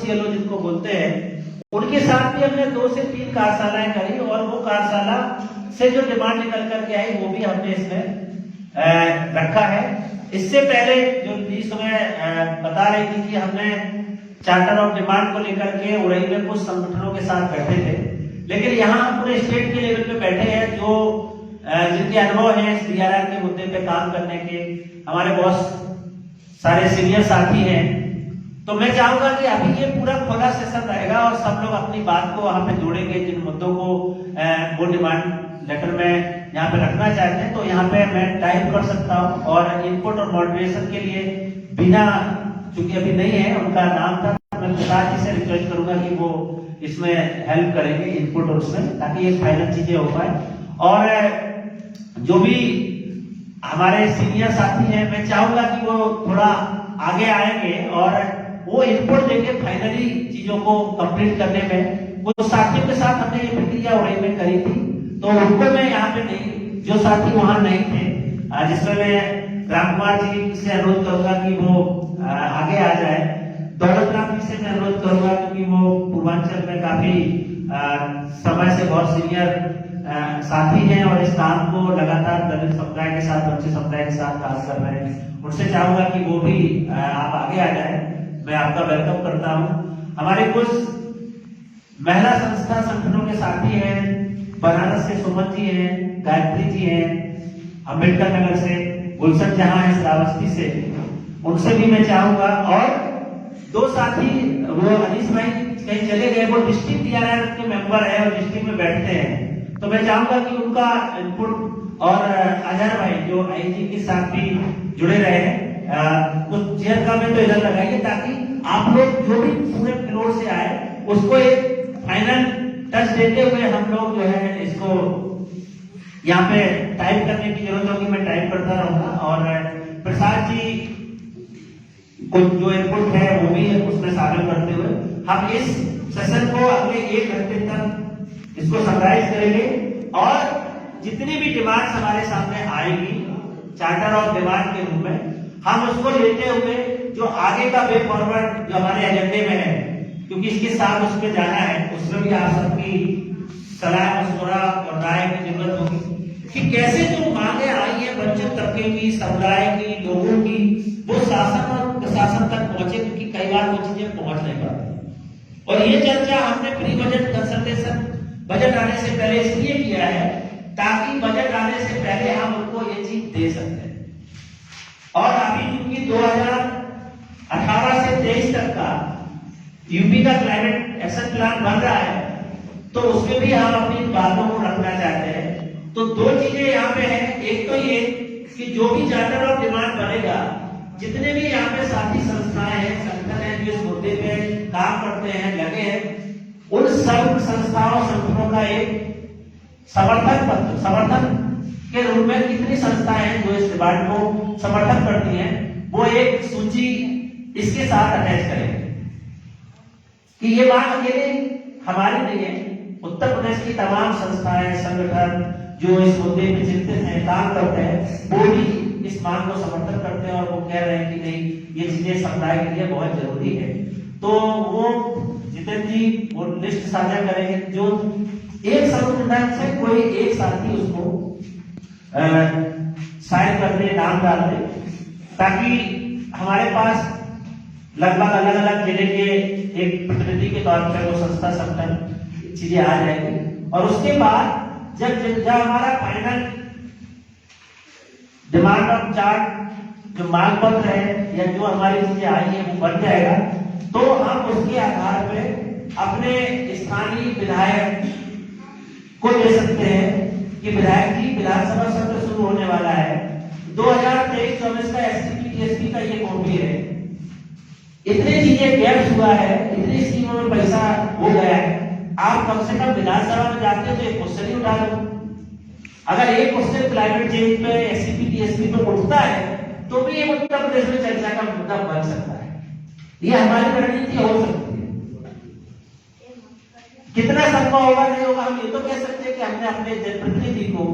CLO जिनको बोलते हैं, उनके साथ भी हमने 2 से 3 कार्यशालाएं करी और वो कार्यशाला से जो डिमांड निकल करके आई वो भी हमने इसमें रखा है। इससे पहले जो प्लीज मैं बता रही थी कि हमने चार्टर ऑफ डिमांड को लेकर के उड़ई में कुछ संगठनों के साथ बैठे थे, लेकिन यहाँ हम पूरे स्टेट के लेवल पे बैठे हैं जो जिनके अनुभव है डीआरआर के मुद्दे पे काम करने के। हमारे बहुत सारे सीनियर साथी हैं, तो मैं चाहूंगा कि अभी ये पूरा खुला सेशन रहेगा और सब लोग अपनी बात को वहां पे जोड़ेंगे, जिन मुद्दों को वो डिमांड लेटर में यहाँ पे रखना चाहते हैं। तो यहाँ पे मैं टाइप कर सकता हूँ और इनपुट और मॉडरेशन के लिए बिना, चूंकि अभी नहीं है उनका नाम था, मैं प्रसाद जी से रिक्वेस्ट करूंगा कि वो इसमें हेल्प करेंगे इनपुट और उसमें, ताकि ये फाइनल चीजें हो पाए। और जो भी हमारे सीनियर साथी हैं, मैं चाहूंगा कि वो थोड़ा आगे आएंगे और वो इनपुट देके फाइनली चीजों को कंप्लीट करने में, वो साथियों के साथ हमने ये प्रक्रिया उड़ई में करी थी, तो उनको मैं यहाँ पे नहीं, जो साथी वहां नहीं थे, जिसमें मैं राम कुमार जी से अनुरोध करूंगा कि वो आगे आ जाए। दौलत राम जी से मैं अनुरोध करूंगा क्योंकि वो पूर्वांचल में काफी समय से बहुत सीनियर साथी हैं और इस काम को लगातार दलित समुदाय के साथ, बच्चे समुदाय के साथ काम कर रहे हैं। उनसे चाहूंगा कि वो भी आप आगे आ जाए। मैं आपका वेलकम करता हूं। हमारे कुछ महिला संस्था संगठनों के साथी हैं, बनारस से सुमन जी हैं, गायत्री जी हैं, अम्बेडकर नगर से गुलशन जहां है श्रावस्ती से, उनसे भी मैं चाहूंगा। और 2 साथी, वो अनीस भाई कहीं चले गए, वो डिस्ट्रिक्ट डीआरआर के मेंबर है और डिस्ट्रिक्ट में बैठते हैं, तो मैं चाहूंगा कि उनका इनपुट, और अजहर भाई जो आईजी के साथ भी जुड़े रहे हैं, कुछ चेयर का में तो इधर लगाइए ताकि आप लोग जो भी पूरे फ्लोर से आए उसको एक फाइनल टच देते हुए हम लोग जो है इसको यहाँ पे टाइप करने की जरूरत होगी, मैं टाइप करता रहूंगा। और प्रसाद जी को जो इनपुट है वो भी उसमें शामिल करते हुए हम इस सेशन को अगले 1 घंटे तक इसको समराइज करेंगे और जितनी भी डिमांड्स हमारे सामने आएगी चार्टर ऑफ डिमांड के रूप में, हम उसको लेते हुए जो आगे का वे फॉरवर्ड जो हमारे एजेंडे में है, क्योंकि इसके साथ उस पर जाना है, उसमें भी आप सबकी सलाह मशवरा और राय की जरूरत होगी कि कैसे जो मांगे आई है वंचित तबके की, समुदाय की, लोगों की, वो शासन और प्रशासन तक पहुंचे, क्योंकि कई बार वो चीजें पहुंच नहीं पाती। और ये चर्चा हमने प्री बजट कंसल्टेशन बजट आने से पहले इसलिए किया है ताकि बजट आने से पहले हम उनको ये चीज दे सकते हैं। और अभी क्योंकि 2018 से 23 तक का यूपी का क्लाइमेट एक्शन प्लान बन रहा है, तो उसमें भी हम अपनी बातों को रखना चाहते हैं। तो 2 चीजें यहाँ पे हैं, एक तो ये कि जो भी चार्टर ऑफ डिमांड बनेगा, जितने भी यहाँ पे साथी संस्थाएं हैं, संगठन है जो इस मुद्दे पे काम करते हैं, लगे हैं, उन सब संस्थाओं संगठनों का एक समर्थन पत्र, समर्थन के रूप में कितनी संस्थाएं हैं जो इस डिमांड को समर्थन करती हैं, वो एक सूची इसके साथ अटैच करेंगे कि ये मांग अकेले हमारी नहीं है, उत्तर प्रदेश की तमाम संस्थाएं, संगठन जो इस मुद्दे पे चिंतित हैं, काम करते हैं, वो भी इस मांग को समर्थन करते हैं और वो कह रहे हैं कि नहीं, ये चीजें समुदाय के लिए बहुत जरूरी है। तो वो जितेंद्र जी वो लिस्ट साझा करेंगे, जो एक संगठन से कोई एक साथी उसको साइन कर दे, नाम डाल दे, ताकि हमारे पास लगभग अलग अलग जिले के एक प्रतिनिधि के तौर पर वो संस्था संगठन चीजें आ जाएंगी। और उसके बाद जब हमारा फाइनल डिमांड ऑफ चार्ट जो मांग पत्र है या जो हमारी चीजें आई है वो बन जाएगा, तो हम उसके आधार पे अपने स्थानीय विधायक को दे सकते हैं कि विधायक जी, विधानसभा सत्र शुरू होने वाला है, 2023-24 का एसटी का ये कॉपी है, इतनी चीजें गैप हुआ है, इतनी स्कीमों में पैसा हो गया है, आप कम से कम विधानसभा में जाते हैं तो एक क्वेश्चन ही उठा लो। अगर एक क्वेश्चन क्लाइमेट चेंज पे, एससीपी टीएसपी पे उठता है तो भी ये उत्तर प्रदेश में चर्चा का मुद्दा बन सकता है। ये हमारी रणनीति हो सकती है। कितना संभव होगा नहीं होगा हम ये तो कह सकते हैं कि हमने अपने जनप्रतिनिधि को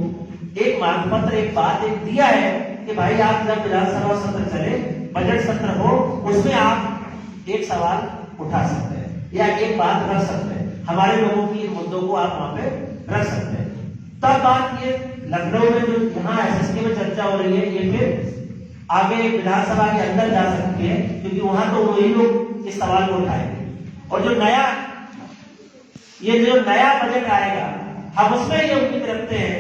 एक मांग पत्र, एक बात एक दिया है कि भाई आप जब विधानसभा सत्र चले, बजट सत्र हो, उसमें आप एक सवाल उठा सकते हैं। या एक बात रख सकते हैं, हमारे लोगों की मुद्दों को आप वहां पे रख सकते हैं। तब बात ये लखनऊ में जो यहाँ एसएसके में चर्चा हो रही है, ये फिर आगे विधानसभा के अंदर जा सकती है, क्योंकि वहां तो वही लोग इस सवाल को उठाएंगे। और जो नया बजट आएगा, हम उसमें ये उम्मीद रखते हैं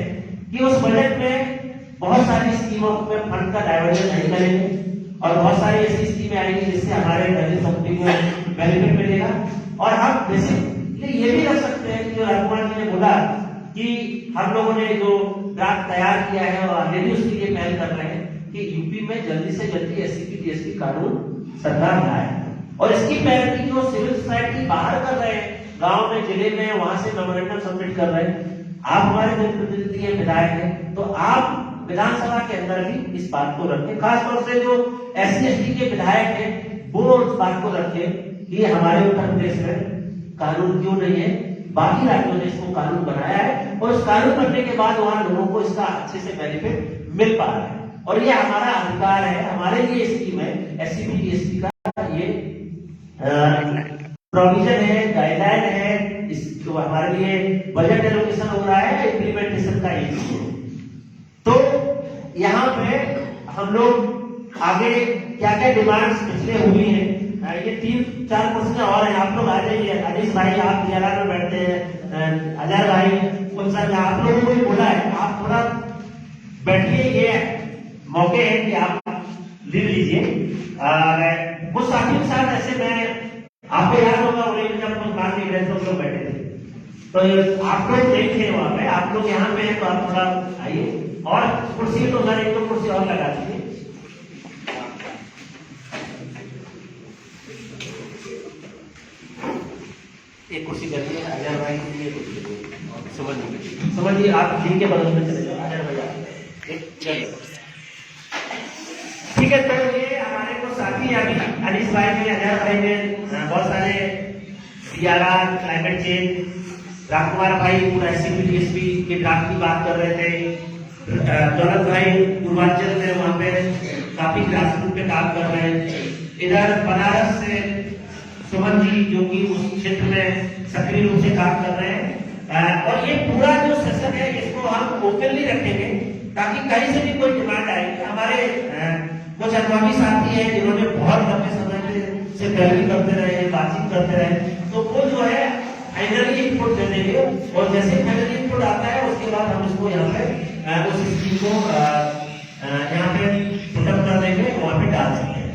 कि उस बजट में बहुत सारी स्कीमों में फंड का डायवर्जन नहीं करेंगे और बहुत सारी ऐसी स्कीमें आएंगी जिससे हमारे दलित समुदाय को बेनिफिट मिलेगा। और हम बेसिकली ये भी रख सकते हैं कि जो राजकुमार जी ने बोला कि हम लोगों ने जो ड्राफ्ट तैयार किया है और ऑलरेडी उसके लिए पहल कर रहे हैं कि यूपी में जल्दी से जल्दी एससीपी डीएसपी कानून सरकार लाए, और इसकी पहल की जो सिविल सोसाइटी बाहर कर रहे हैं, गांव में, जिले में, वहां से मेमोरेंडम सबमिट कर रहे हैं। आप हमारे जनप्रतिनिधि हैं, विधायक हैं, तो आप विधानसभा के अंदर भी इस बात को रखें, खासतौर से जो एससी एसटी के विधायक हैं वो इस बात को रखें कि हमारे उत्तर प्रदेश में कानून क्यों नहीं है, बाकी राज्यों ने इसको कानून बनाया है और उस कानून बनने के बाद वहां लोगों को इसका अच्छे से बेनिफिट मिल पा रहा है, और ये हमारा अधिकार है, हमारे लिए स्कीम है एससीपी डीएसपी का, ये प्रोविजन है, गाइडलाइन है, इसको हमारे लिए बजट एलोकेशन हो रहा है, इम्प्लीमेंटेशन का इशू है। तो यहाँ पे हम लोग आगे क्या क्या डिमांड्स पिछले हुई हैं, ये 3-4 क्वेश्चन और हैं, आप लोग आ जाइए। अनिश भाई आप DLR में बैठते हैं, अजय भाई, कुछ सर आप लोगों को भी बोला है, आप थोड़ा बैठिए, ये मौके हैं कि आप ले लीजिए। कुछ साथियों के साथ ऐसे मैं आपको याद होगा जब कुछ बात नहीं रहे तो लोग बैठे थे, तो आप लोग नहीं थे वहां पे, आप लोग यहाँ पे हैं, तो आप थोड़ा आइए और कुर्सी तो उधर 1-2 कुर्सी और लगा दीजिए। एक कुर्सी कर दिए अजय भाई के लिए, समझिए आप जिनके बगल में चले जाओ, अजय भाई ठीक है। तो ये हमारे को साथी अभी अनिश भाई ने, अजय भाई ने बहुत सारे DLR, क्लाइमेट चेंज, राजकुमार भाई पूरा एससीपी डीएसपी के ड्राफ्ट की बात कर रहे थे, दौलत भाई पूर्वांचल में वहां पे काफी ग्रासरूट पे काम कर रहे हैं, इधर बनारस से सुमन जी जो कि उस क्षेत्र में सक्रिय रूप से काम कर रहे हैं। और ये पूरा जो सेशन है इसको हम ओपनली रखेंगे ताकि कहीं से भी कोई डिमांड आएगी। हमारे कुछ अनुभवी साथी हैं जिन्होंने बहुत लंबे समय से पैरवी करते रहे, बातचीत करते रहे, तो वो जो है फाइनली इनपुट दे देंगे, और जैसे फाइनली इनपुट आता है उसके बाद हम इसको यहाँ पे उस स्कीम को यहाँ पे पुटअप कर देंगे, वहां पे डाल सकते हैं।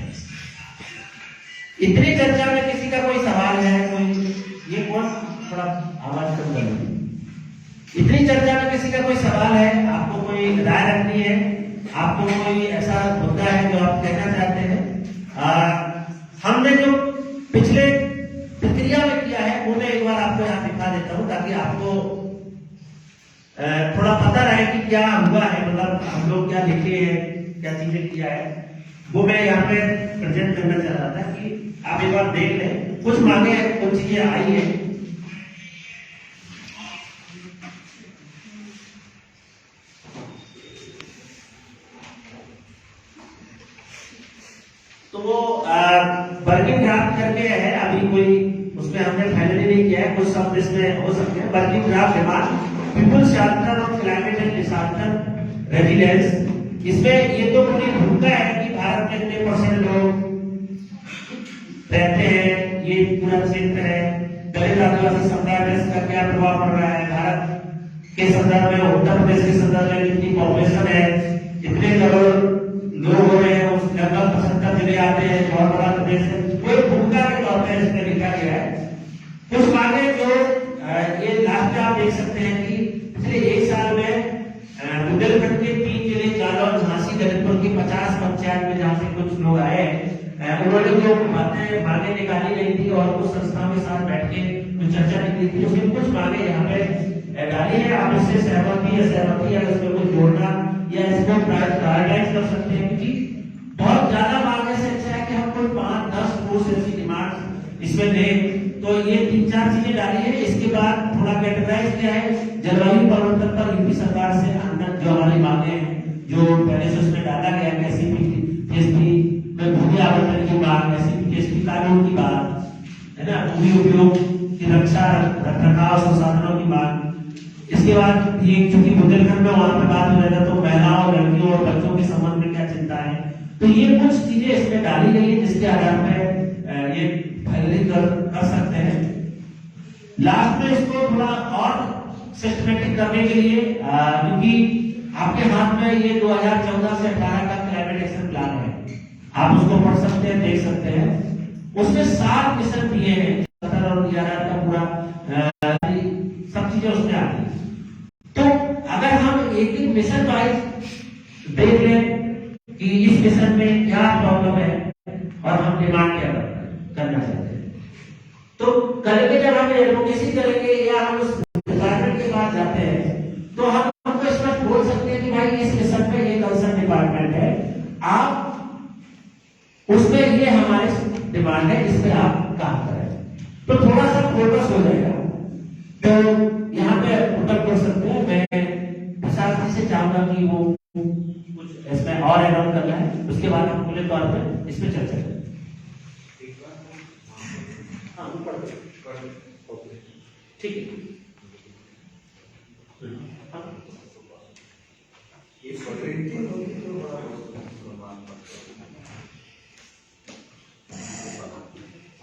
इतनी चर्चा में किसी का कोई सवाल है, कोई ये कौन थोड़ा आवाज कम कर, इतनी चर्चा में किसी का कोई सवाल है, आपको कोई राय रखनी है, आपको कोई ऐसा मुद्दा है जो आप कहना चाहते हैं? हमने जो पिछले प्रक्रिया में किया है वो मैं एक बार आपको यहाँ दिखा देता हूँ ताकि आपको थोड़ा पता रहे कि क्या हुआ है, मतलब हम लोग क्या लिखे हैं, क्या चीजें किया है, वो मैं यहाँ पे प्रेजेंट करना चाह रहा था कि आप एक बार देख लें। कुछ मांगे, कुछ चीजें आई है, तो वो वर्किंग ड्राफ्ट करके है, अभी कोई उसमें हमने फाइनली नहीं किया है, कुछ शब्द इसमें हो सकते हैं। Working draft demand people's charter of climate and disaster resilience, इसमें ये तो पूरी भूमिका है कि भारत में कितने % लोग रहते हैं, ये पूरा क्षेत्र है, दलित आदिवासी समुदाय में इसका क्या प्रभाव पड़ रहा है, भारत के संदर्भ में, उत्तर प्रदेश के संदर्भ में कितनी पॉपुलेशन है, कितने करोड़ लोग हो रहे हैं, उस लगभग 75 जिले आते हैं, बहुत बड़ा प्रदेश है, कोई भूमिका के तौर पर इसमें लिखा गया है। कुछ मांगे जो ये लास्ट में आप देख सकते हैं कि पिछले 1 साल में बुंदेलखंड के 3 जिले, जालौर, झांसी, ललितपुर की 50 पंचायत में जहाँ से कुछ लोग आए हैं, उन्होंने जो बातें मांगे निकाली गई थी और कुछ संस्थाओं के साथ बैठ के जो चर्चा निकली थी उसमें कुछ मांगे यहाँ पे डाली है। आप इससे सहमति या इसमें कुछ जोड़ना या इसको प्रायोरिटाइज कर सकते हैं, क्योंकि बहुत ज्यादा मांगने से अच्छा है कि हम कोई 5-10 कोर्स ऐसी डिमांड इसमें दें। तो ये 3-4 चीजें डाली है। इसके बाद थोड़ा कैटेगराइज किया है जलवायु परिवर्तन पर यूपी सरकार से अंदर जो हमारी मांगे हैं, जो पहले से उसमें डाला गया है, एससीपी में भूमि आवंटन की बात, एससीपी कानून की बात, है ना, भूमि उपयोग की रक्षा, रखरखाव, संसाधनों की मांग। इसके बाद ये चूंकि बुंदेलखंड में वहां पे बात हो रहा था, तो महिलाओं, लड़कियों और बच्चों के संबंध में क्या चिंता है, तो ये कुछ चीजें इसमें डाली गई है जिसके आधार पर ये फाइनलिंग कर सकते हैं। लास्ट में इसको थोड़ा और सिस्टमेटिक करने के लिए, क्योंकि आपके हाथ में ये 2014 से 18 का क्लाइमेट एक्शन प्लान है, आप उसको पढ़ सकते हैं, देख सकते हैं। उसमें 7 मिशन दिए हैं, 17 और 11 का पूरा सब चीजें उसमें आती है। तो अगर हम एक एक मिशन वाइज देख लें कि इस मिशन में क्या प्रॉब्लम है और हम डिमांड क्या करना चाहते हैं, तो करेंगे जब हम एडवोकेसी करेंगे या हम उस डिपार्टमेंट के पास जाते हैं, तो हम हमको स्पष्ट बोल सकते हैं कि भाई इस मिशन में ये कंसर्न डिपार्टमेंट है, आप उसमें ये हमारे डिमांड है, इस पे आप काम करें, तो थोड़ा सा फोकस हो जाएगा। तो यहाँ पे उत्तर कर सकते हैं। मैं प्रसाद जी से चाहूंगा कि वो कुछ इसमें और ऐड ऑन करना है, उसके बाद हम खुले तौर पर इस पे चर्चा करें। ठीक है,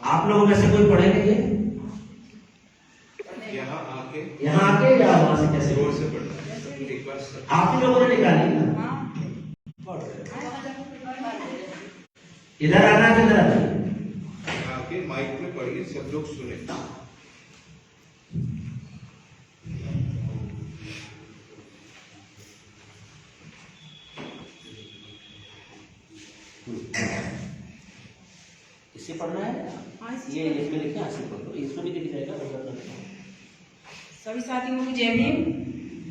आप लोगों में से कोई पढ़ेगा ये यहाँ आके या वहां से कैसे जोर से पढ़ना, आप ही लोगों ने निकाली ना, इधर आना है, इधर आना आके माइक में पढ़िए, सब लोग सुने। इसे पढ़ना है, ये इसमें लिखे हासिल कर दो, इसमें भी दिख जाएगा। सभी साथियों को जय भीम।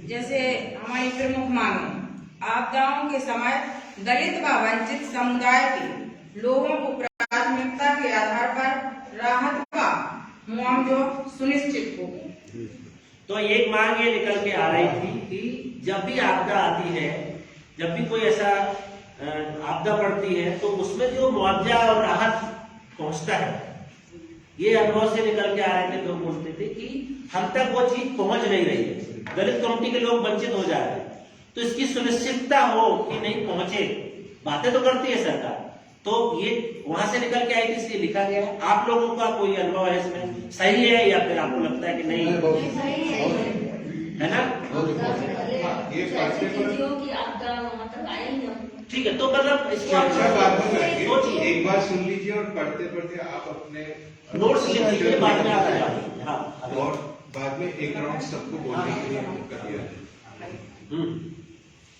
जैसे हमारी प्रमुख मांग, आपदाओं के समय दलित व वंचित समुदाय के लोगों को प्राथमिकता के आधार पर राहत का मुआवजा सुनिश्चित हो। तो एक मांग ये निकल के आ रही थी कि जब भी आपदा आती है, जब भी कोई ऐसा आपदा पड़ती है, तो उसमें जो मुआवजा और राहत पहुंचता है, ये अनुभव से निकल के आ रहे थे। लोग बोलते थे कि हम तक वो चीज पहुंच नहीं रही है, दलित कम्युनिटी के लोग वंचित हो जा रहे हैं, तो इसकी सुनिश्चितता हो कि नहीं पहुंचे। बातें तो करती है सरकार, तो ये वहां से निकल के आई थी, इसलिए लिखा गया है। आप लोगों का कोई अनुभव है इसमें, सही है या फिर आपको लगता है कि नहीं है ना? ठीक है, तो मतलब इसको एक बार सुन लीजिए और पढ़ते पढ़ते आप अपने नोट्स लिख लीजिए, बाद में आता है। हाँ, और बाद में एक राउंड सबको बोलने के लिए कर दिया।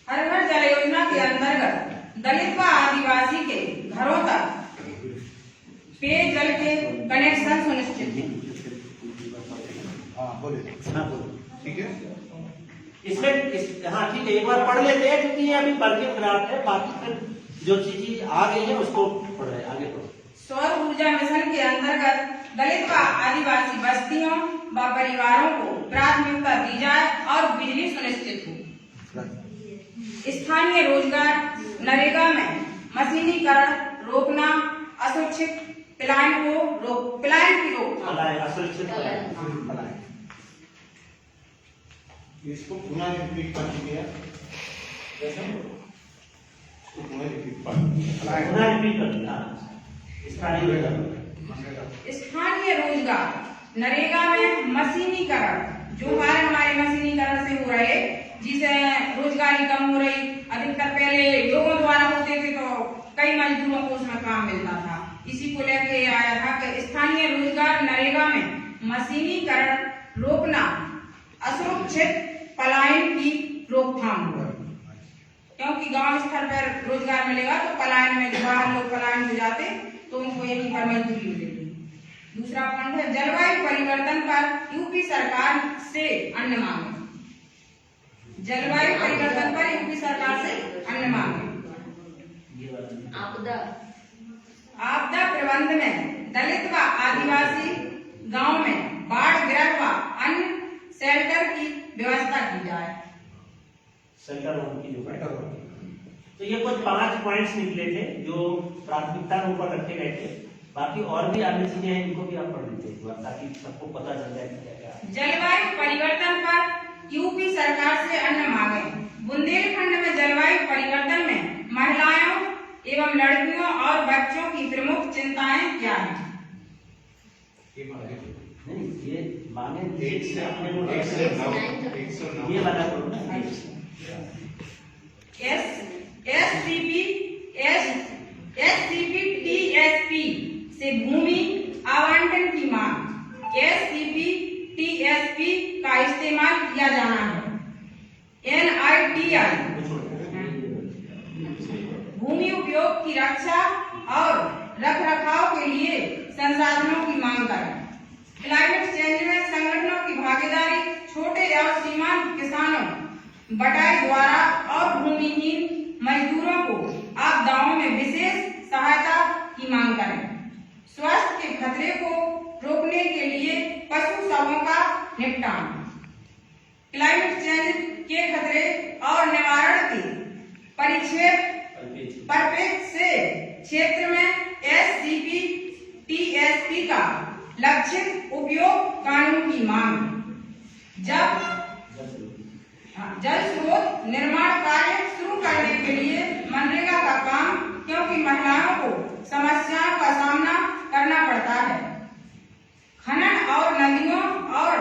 हर घर जल योजना के अंतर्गत दलित व आदिवासी के घरों तक पेयजल के कनेक्शन सुनिश्चित है। ठीक है, इसमें हाँ ठीक है, एक बार पढ़ लेते हैं क्योंकि ये अभी वर्किंग ड्राफ्ट है, बाकी फिर जो चीजें आ गई है उसको पढ़ रहे आगे पढ़ो। सौर ऊर्जा मिशन के अंतर्गत दलित व आदिवासी बस्तियों व परिवारों को प्राथमिकता दी जाए और बिजली सुनिश्चित हो। स्थानीय रोजगार नरेगा में मशीनीकरण रोकना, असुरक्षित पलायन की रोकथाम। इसको पुनः रिपीट कर दिया, स्थानीय रोजगार नरेगा में मशीनीकरण, जो हमारे मशीनीकरण से हो रहे, जिसे रोजगारी कम हो रही। अधिकतर पहले लोगों द्वारा होते थे तो कई मजदूरों को उसमें काम मिलता था, इसी को लेके आया था कि स्थानीय रोजगार नरेगा में मशीनीकरण रोकना, असुरक्षित पलायन की रोकथाम हो। क्योंकि गांव स्तर पर रोजगार मिलेगा तो पलायन में जो बाहर लोग पलायन हो जाते तो उनको यहीं पर मजदूरी मिलेगी। दूसरा पॉइंट है जलवायु परिवर्तन पर यूपी सरकार से अन्य मांगे। जलवायु परिवर्तन पर यूपी सरकार से अन्य मांगे। आपदा प्रबंधन में दलित व आदिवासी गांव में बाढ़ गिरफ्त व अन्य शेल्टर की व्यवस्था की जाए। शेल्टर होम की तो ये कुछ 5 पॉइंट्स निकले थे जो प्राथमिकता के ऊपर रखे गए थे। बाकी और भी अन्य चीजें हैं, इनको भी आप पढ़ लीजिए एक बार, ताकि सबको पता चल जाए कि क्या क्या है। जलवायु परिवर्तन पर यूपी सरकार से अन्य मांगे। बुंदेलखंड में जलवायु परिवर्तन में महिलाओं एवं लड़कियों और बच्चों की प्रमुख चिंताएं क्या हैं? ये मांगे नहीं, ये मांगे एक से अपने को 109 ये वाला करो ना। SCP-TSP से भूमि आवंटन की मांग। SCP-TSP का इस्तेमाल किया जाना है। NITI भूमि उपयोग की रक्षा और रखरखाव के लिए संसाधनों की मांग करें। क्लाइमेट चेंज में संगठनों की भागीदारी, छोटे और सीमांत किसानों, बटाई द्वारा और भूमिहीन मजदूरों को आपदाओं में विशेष सहायता की मांग करें। स्वास्थ्य के खतरे को रोकने के लिए पशु शवों का निपटान। क्लाइमेट चेंज के खतरे और निवारण के परिप्रेक्ष्य से क्षेत्र में SCP-TSP का लक्षित उपयोग कानून की मांग। जब जल स्रोत निर्माण कार्य शुरू करने के लिए मनरेगा का काम, क्योंकि महिलाओं को समस्याओं का सामना करना पड़ता है। खनन और नदियों और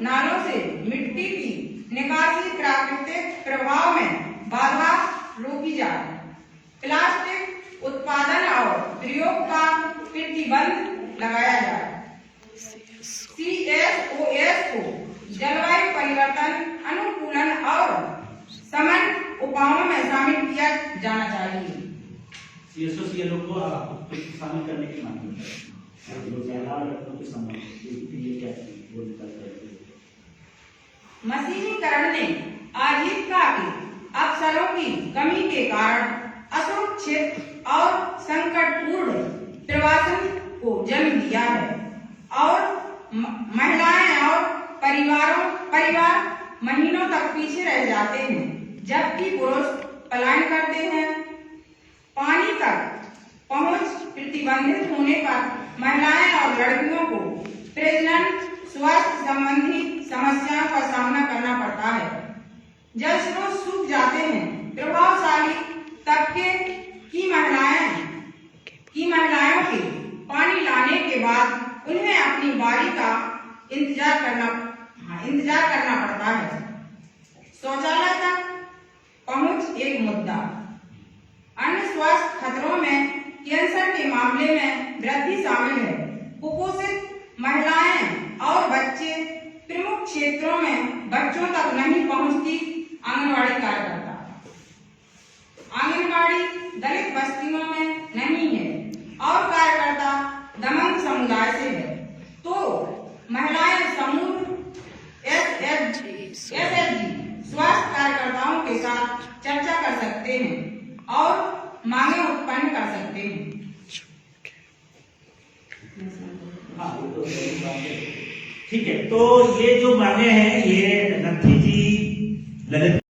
नालों से मिट्टी की निकासी प्राकृतिक प्रभाव में बाधा रोकी जाए। प्लास्टिक उत्पादन और प्रयोग का प्रतिबंध लगाया जाए। CSOS को जलवायु परिवर्तन अनुकूलन और समन उपायों में शामिल किया जाना चाहिए। CSO को शामिल करने की मांग है। मशीनीकरण ने आजीविका के अवसरों की कमी के कारण असुरक्षित और संकटपूर्ण प्रवासन को जन्म दिया है और महिलाएं और परिवार महीनों तक पीछे रह जाते हैं, जबकि पुरुष पलायन करते हैं। पानी तक पहुंच प्रतिबंधित होने पर महिलाएं और लड़कियों को प्रजनन स्वास्थ्य संबंधी समस्याओं का सामना करना पड़ता है। जल स्रोत सूख जाते हैं। प्रभावशाली तबके की महिलाओं के पानी लाने के बाद उन्हें अपनी बारी का इंतजार करना पड़ता है। शौचालय तक पहुंच एक मुद्दा। अन्य स्वास्थ्य खतरों में कैंसर के मामले में वृद्धि शामिल है। कुपोषित महिलाएं और बच्चे प्रमुख क्षेत्रों में बच्चों तक नहीं पहुंचती। आंगनबाड़ी कार्यकर्ता आंगनबाड़ी दलित बस्तियों में नहीं है और कार्यकर्ता दमन समुदाय से है, तो महिलाएं समूह SHG स्वास्थ्य कार्यकर्ताओं के साथ चर्चा कर सकते हैं और मांगे उत्पन्न कर सकते हैं। हाँ, ठीक है। तो ये जो मांगे हैं, ये नथी जी, ललित